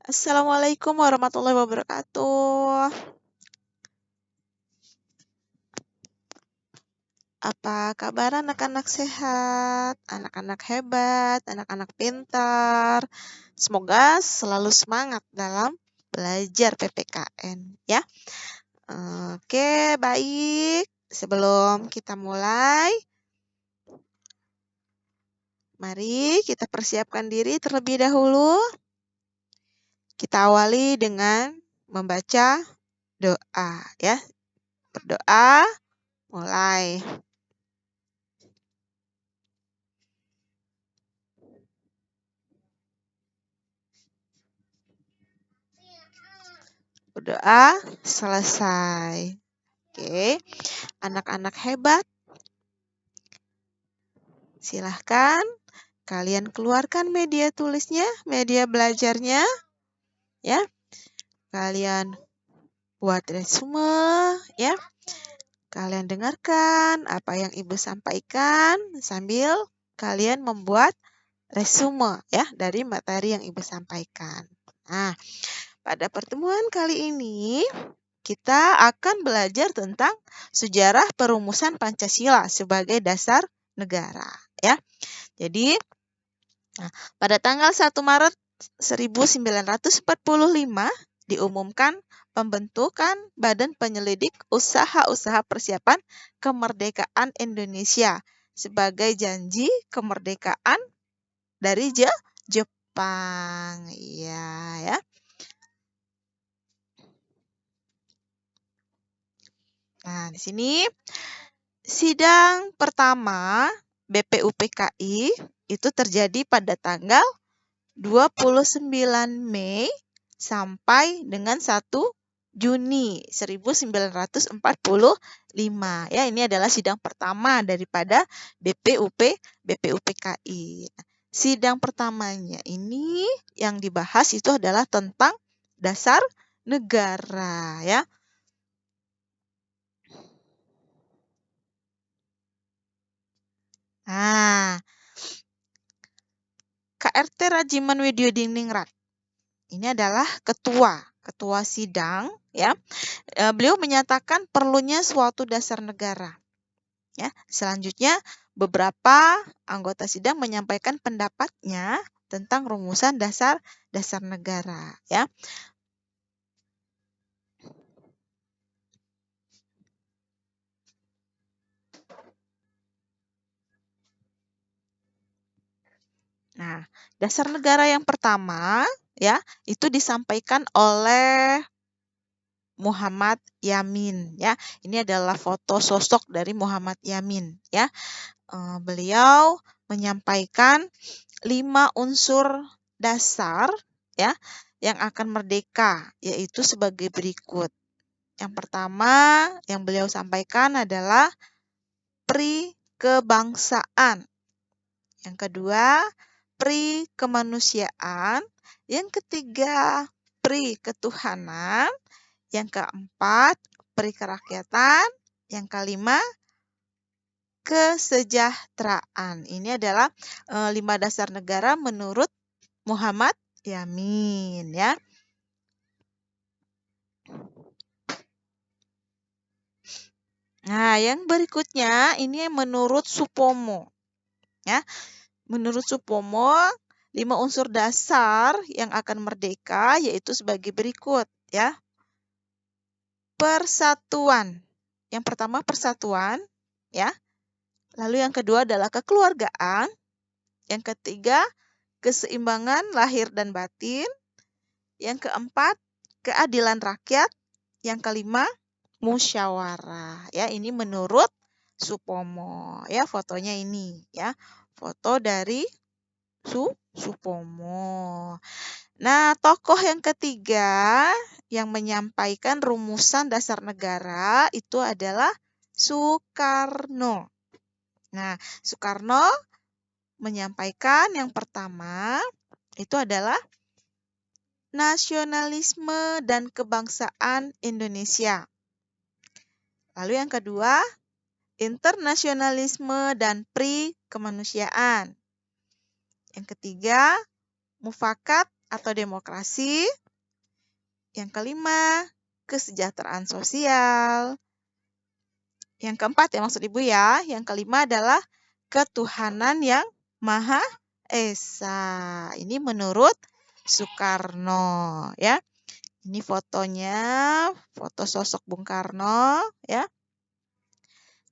Assalamualaikum warahmatullahi wabarakatuh. Apa kabar anak-anak sehat, anak-anak hebat, anak-anak pintar? Semoga selalu semangat dalam belajar PPKN ya. Oke, baik. Sebelum kita mulai, mari kita persiapkan diri terlebih dahulu. Kita awali dengan membaca doa ya. Berdoa, mulai. Berdoa selesai. Oke, anak-anak hebat, silahkan kalian keluarkan media tulisnya, media belajarnya, ya. Kalian buat resume, ya. Kalian dengarkan apa yang Ibu sampaikan sambil kalian membuat resume, ya, dari materi yang Ibu sampaikan. Nah, pada pertemuan kali ini kita akan belajar tentang sejarah perumusan Pancasila sebagai dasar negara, ya. Jadi, pada tanggal 1 Maret 1945 diumumkan pembentukan Badan Penyelidik Usaha-usaha Persiapan Kemerdekaan Indonesia sebagai janji kemerdekaan dari Jepang. Iya, ya. Nah, di sini sidang pertama BPUPKI itu terjadi pada tanggal 29 Mei sampai dengan 1 Juni 1945. Ya, ini adalah sidang pertama daripada BPUPKI. Sidang pertamanya ini yang dibahas itu adalah tentang dasar negara, ya. Nah, KRT Rajiman Widyodiningrat ini adalah ketua sidang, ya. Beliau menyatakan perlunya suatu dasar negara. Ya, selanjutnya beberapa anggota sidang menyampaikan pendapatnya tentang rumusan dasar negara, ya. Nah, dasar negara yang pertama, ya, itu disampaikan oleh Muhammad Yamin, ya. Ini adalah foto sosok dari Muhammad Yamin, ya. Beliau menyampaikan 5 unsur dasar, ya, yang akan merdeka, yaitu sebagai berikut. Yang pertama yang beliau sampaikan adalah pri kebangsaan. Yang kedua, pri kemanusiaan. Yang ketiga, pri ketuhanan. Yang keempat, pri kerakyatan. Yang kelima, kesejahteraan. Ini adalah 5 dasar negara menurut Muhammad Yamin, ya. Nah, yang berikutnya ini menurut Supomo, ya. Menurut Supomo, 5 unsur dasar yang akan merdeka yaitu sebagai berikut, ya. Persatuan. Yang pertama persatuan, ya. Lalu yang kedua adalah kekeluargaan. Yang ketiga, keseimbangan lahir dan batin. Yang keempat, keadilan rakyat. Yang kelima, musyawarah. Ya, ini menurut Supomo. Ya, fotonya ini, ya. Foto dari Supomo. Nah, tokoh yang ketiga yang menyampaikan rumusan dasar negara itu adalah Soekarno. Nah, Soekarno menyampaikan yang pertama itu adalah nasionalisme dan kebangsaan Indonesia. Lalu yang kedua, internasionalisme dan pri kemanusiaan. Yang ketiga, mufakat atau demokrasi. Yang kelima, kesejahteraan sosial. Yang keempat ya maksud Ibu ya. Yang kelima adalah ketuhanan yang Maha Esa. Ini menurut Soekarno ya. Ini fotonya, foto sosok Bung Karno ya.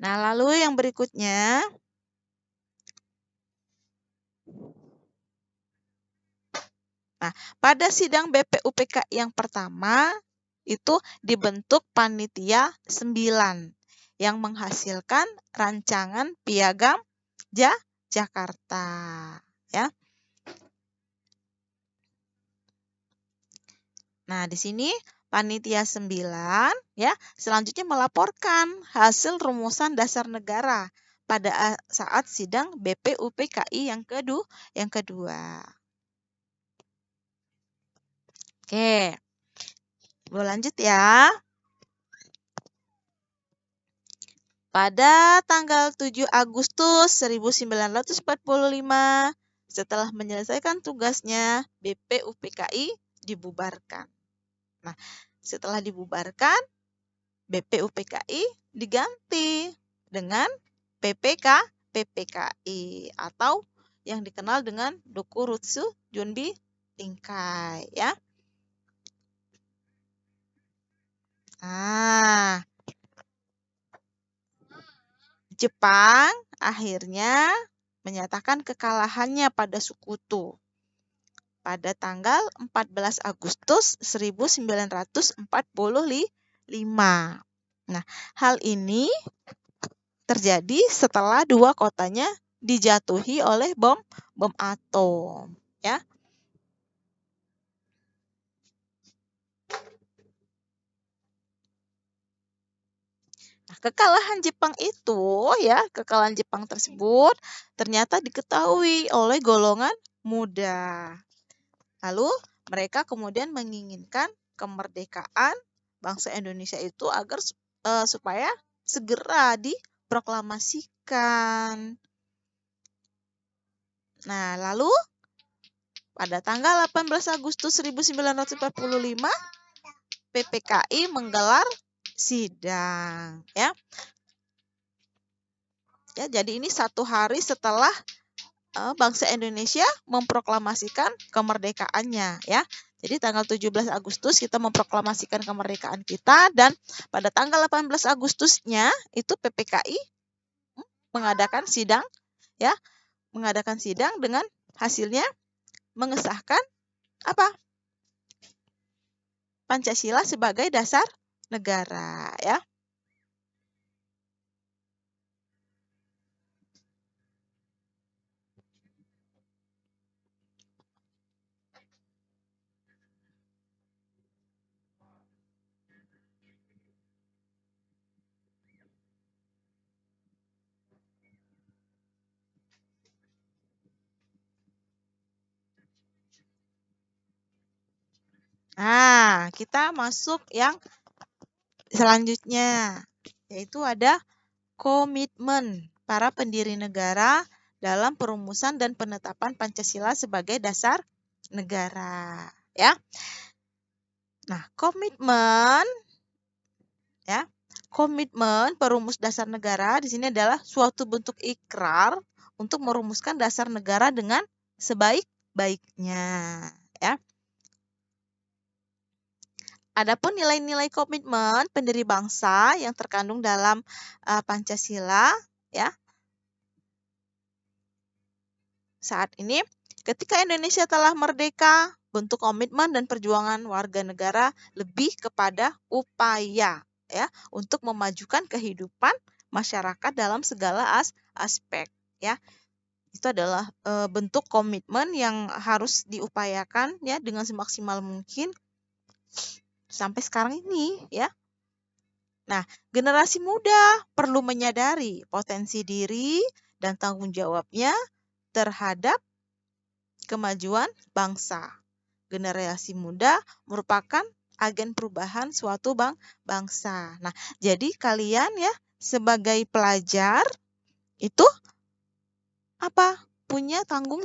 Nah, lalu yang berikutnya pada sidang BPUPKI yang pertama itu dibentuk panitia 9 yang menghasilkan rancangan piagam Jakarta ya. Nah, di sini panitia 9 ya selanjutnya melaporkan hasil rumusan dasar negara pada saat sidang BPUPKI yang kedua. Oke. Lanjut ya. Pada tanggal 7 Agustus 1945, setelah menyelesaikan tugasnya, BPUPKI dibubarkan. Nah, setelah dibubarkan, BPUPKI diganti dengan PPKI atau yang dikenal dengan Dokurutsu Junbi Inkai ya. Nah, Jepang akhirnya menyatakan kekalahannya pada Sekutu pada tanggal 14 Agustus 1945. Nah, hal ini terjadi setelah dua kotanya dijatuhi oleh bom atom, ya. Nah, kekalahan Jepang tersebut ternyata diketahui oleh golongan muda. Lalu mereka kemudian menginginkan kemerdekaan bangsa Indonesia itu agar supaya segera diproklamasikan. Nah, lalu pada tanggal 18 Agustus 1945 PPKI menggelar sidang ya. Ya, jadi ini satu hari setelah bangsa Indonesia memproklamasikan kemerdekaannya ya. Jadi tanggal 17 Agustus kita memproklamasikan kemerdekaan kita dan pada tanggal 18 Agustusnya itu PPKI mengadakan sidang ya. Mengadakan sidang dengan hasilnya mengesahkan apa? Pancasila sebagai dasar negara ya. Nah, kita masuk yang selanjutnya, yaitu ada komitmen para pendiri negara dalam perumusan dan penetapan Pancasila sebagai dasar negara, ya. Nah, komitmen perumus dasar negara di sini adalah suatu bentuk ikrar untuk merumuskan dasar negara dengan sebaik-baiknya, ya. Adapun nilai-nilai komitmen pendiri bangsa yang terkandung dalam Pancasila, ya. Saat ini, ketika Indonesia telah merdeka, bentuk komitmen dan perjuangan warga negara lebih kepada upaya, ya, untuk memajukan kehidupan masyarakat dalam segala aspek, ya. Itu adalah bentuk komitmen yang harus diupayakan, ya, dengan semaksimal mungkin sampai sekarang ini, ya. Nah, generasi muda perlu menyadari potensi diri dan tanggung jawabnya terhadap kemajuan bangsa. Generasi muda merupakan agen perubahan suatu bangsa. Nah, jadi kalian ya sebagai pelajar itu apa? Punya tanggung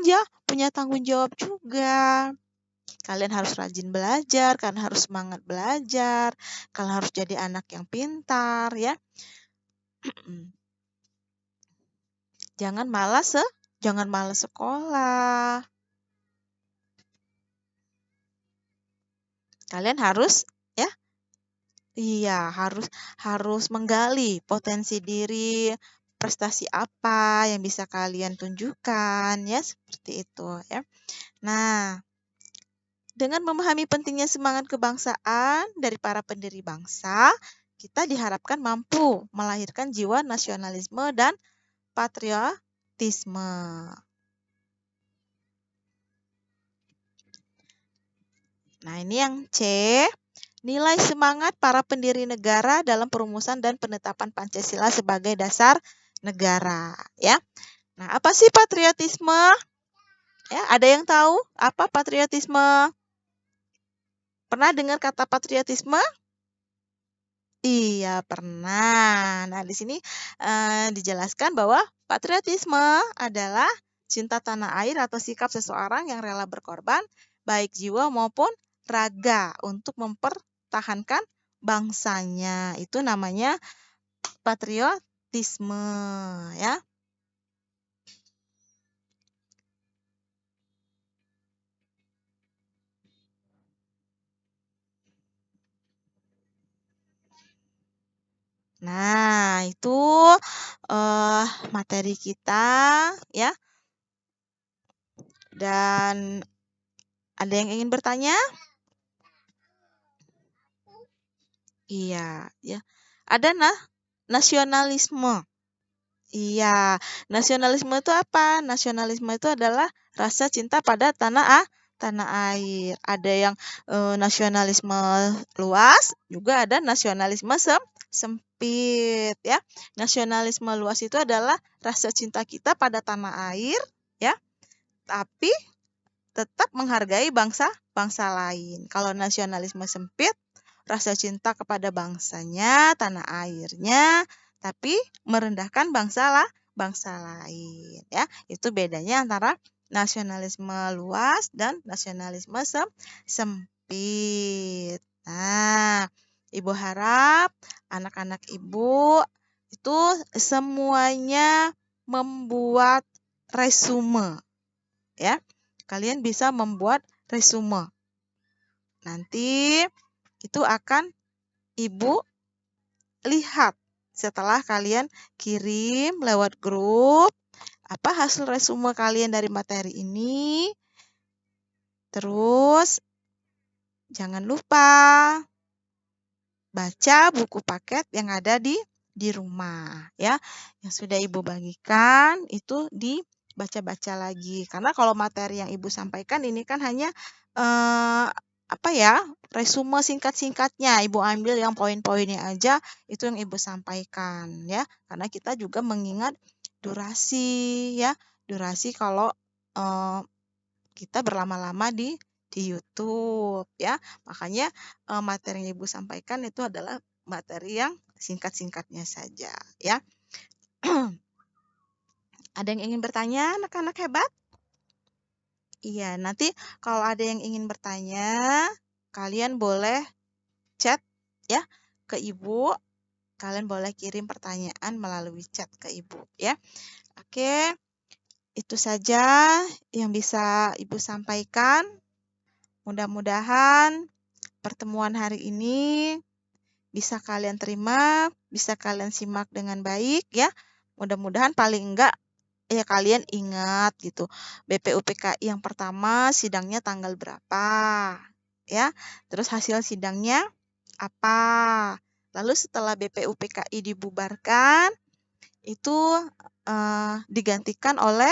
jawab juga. Kalian harus rajin belajar, kalian harus semangat belajar, kalian harus jadi anak yang pintar ya. Jangan malas sekolah. Kalian harus ya. Iya, harus menggali potensi diri, prestasi apa yang bisa kalian tunjukkan ya, seperti itu ya. Nah, dengan memahami pentingnya semangat kebangsaan dari para pendiri bangsa, kita diharapkan mampu melahirkan jiwa nasionalisme dan patriotisme. Nah, ini yang C. Nilai semangat para pendiri negara dalam perumusan dan penetapan Pancasila sebagai dasar negara, ya. Nah, apa sih patriotisme? Ya, ada yang tahu apa patriotisme? Pernah dengar kata patriotisme? Iya, pernah. Nah, di sini dijelaskan bahwa patriotisme adalah cinta tanah air atau sikap seseorang yang rela berkorban, baik jiwa maupun raga, untuk mempertahankan bangsanya. Itu namanya patriotisme, ya. Nah, itu materi kita, ya. Dan ada yang ingin bertanya? Iya, ya. Ada nasionalisme. Iya, nasionalisme itu apa? Nasionalisme itu adalah rasa cinta pada tanah air. Ada yang nasionalisme luas, juga ada nasionalisme sempit ya. Nasionalisme luas itu adalah rasa cinta kita pada tanah air ya, tapi tetap menghargai bangsa lain. Kalau nasionalisme sempit, rasa cinta kepada bangsanya, tanah airnya, tapi merendahkan bangsa lain ya. Itu bedanya antara nasionalisme luas dan nasionalisme sempit. Nah, Ibu harap anak-anak Ibu itu semuanya membuat resume ya. Kalian bisa membuat resume. Nanti itu akan Ibu lihat setelah kalian kirim lewat grup apa hasil resume kalian dari materi ini. Terus jangan lupa baca buku paket yang ada di rumah ya. Yang sudah Ibu bagikan itu dibaca-baca lagi. Karena kalau materi yang Ibu sampaikan ini kan hanya resume singkat-singkatnya. Ibu ambil yang poin-poinnya aja, itu yang Ibu sampaikan ya. Karena kita juga mengingat durasi ya. Durasi kalau kita berlama-lama di YouTube ya. Makanya materi yang Ibu sampaikan itu adalah materi yang singkat-singkatnya saja ya. Ada yang ingin bertanya, anak-anak hebat? Iya, nanti kalau ada yang ingin bertanya, kalian boleh chat ya ke Ibu. Kalian boleh kirim pertanyaan melalui chat ke Ibu ya. Oke, itu saja yang bisa Ibu sampaikan. Mudah-mudahan pertemuan hari ini bisa kalian terima, bisa kalian simak dengan baik ya. Mudah-mudahan paling enggak ya kalian ingat gitu. BPUPKI yang pertama sidangnya tanggal berapa ya. Terus hasil sidangnya apa. Lalu setelah BPUPKI dibubarkan itu digantikan oleh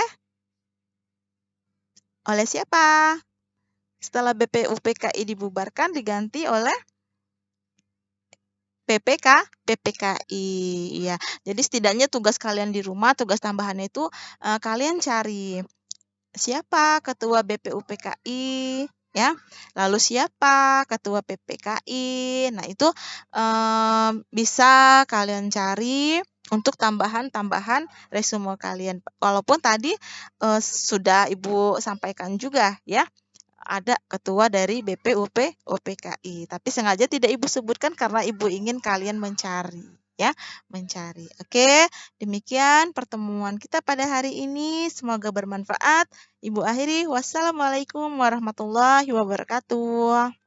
siapa? Setelah BPUPKI dibubarkan diganti oleh PPKI ya. Jadi setidaknya tugas kalian di rumah, tugas tambahannya itu kalian cari siapa ketua BPUPKI ya. Lalu siapa ketua PPKI. Nah, itu bisa kalian cari untuk tambahan resume kalian. Walaupun tadi sudah Ibu sampaikan juga ya. ada ketua dari BPUP OPKI. Tapi sengaja tidak Ibu sebutkan karena Ibu ingin kalian mencari, ya, mencari. Oke, demikian pertemuan kita pada hari ini. Semoga bermanfaat. Ibu akhiri, wassalamualaikum warahmatullahi wabarakatuh.